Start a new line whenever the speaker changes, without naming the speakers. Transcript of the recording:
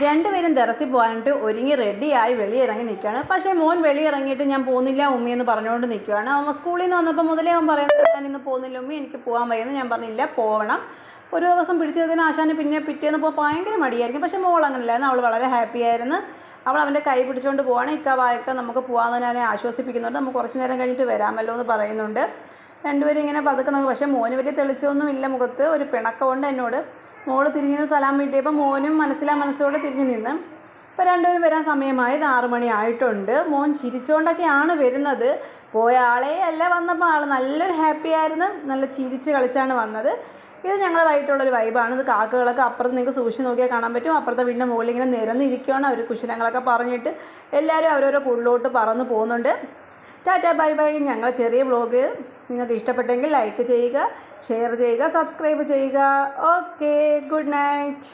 രണ്ടുപേരും ടെറസിൽ പോകാനായിട്ട് ഒരുങ്ങി റെഡിയായി വെളിയിറങ്ങി നിൽക്കുകയാണ്. പക്ഷേ മോൻ വെളിയിറങ്ങിയിട്ട് ഞാൻ പോകുന്നില്ല ഉമ്മി എന്ന് പറഞ്ഞുകൊണ്ട് നിൽക്കുകയാണ്. അവൻ സ്കൂളിൽ നിന്ന് വന്നപ്പോൾ മുതലേ അവൻ പറയുന്നത് ഞാൻ ഇന്ന് പോകുന്നില്ല ഉമ്മി, എനിക്ക് പോകാൻ വയ്യെന്ന്. ഞാൻ പറഞ്ഞില്ല, പോകണം. ഒരു ദിവസം പിടിച്ചതിന് ആശാന് പിറ്റേന്ന് പോകാൻ ഭയങ്കര മടിയായിരിക്കും. പക്ഷേ മോൾ അങ്ങനെയല്ലായിരുന്നു, അവൾ വളരെ ഹാപ്പി ആയിരുന്നു. അവൾ അവൻ്റെ കൈ പിടിച്ചുകൊണ്ട് പോവാണ്. വായക്ക നമുക്ക് പോകാമെന്ന് അവനെ ആശ്വസിപ്പിക്കുന്നുണ്ട്. നമുക്ക് കുറച്ച് നേരം കഴിഞ്ഞിട്ട് വരാമല്ലോ എന്ന് പറയുന്നുണ്ട്. രണ്ടുപേരും ഇങ്ങനെ പതുക്കെ നോക്കും. പക്ഷേ മോന് വലിയ തെളിച്ചൊന്നും ഇല്ല മുഖത്ത്, ഒരു പിണക്കമുണ്ട് എന്നോട്. മോള് തിരിഞ്ഞ് നിന്ന് സലാം വീട്ടിയപ്പോൾ മോനും മനസ്സോടെ തിരിഞ്ഞ് നിന്ന്. ഇപ്പോൾ രണ്ടുപേരും വരാൻ സമയമായി. 6 മണി ആയിട്ടുണ്ട്. മോൻ ചിരിച്ചുകൊണ്ടൊക്കെയാണ് വരുന്നത്. പോയ ആളേ അല്ല, വന്നപ്പോൾ ആൾ നല്ലൊരു ഹാപ്പി ആയിരുന്നു, നല്ല ചിരിച്ച് കളിച്ചാണ് വന്നത്. ഇത് ഞങ്ങളുടെ വൈകിട്ടുള്ളൊരു വൈബാണ്. ഇത് കാക്കകളൊക്കെ അപ്പുറത്ത് നിങ്ങൾക്ക് സൂക്ഷിച്ച് നോക്കിയാൽ കാണാൻ പറ്റും. അപ്പുറത്തെ വീടിൻ്റെ മുകളിൽ ഇങ്ങനെ നിരന്നിരിക്കുകയാണ്. അവർ കുശലങ്ങളൊക്കെ പറഞ്ഞിട്ട് എല്ലാവരും ഓരോരോ കൂടുതലോട്ട് പറന്ന് പോകുന്നുണ്ട്. Tata bye bye. ഞങ്ങളുടെ ചെറിയ വ്ളോഗ് നിങ്ങൾക്ക് ഇഷ്ടപ്പെട്ടെങ്കിൽ ലൈക്ക് ചെയ്യുക, ഷെയർ ചെയ്യുക, സബ്സ്ക്രൈബ് ചെയ്യുക. Okay, good night.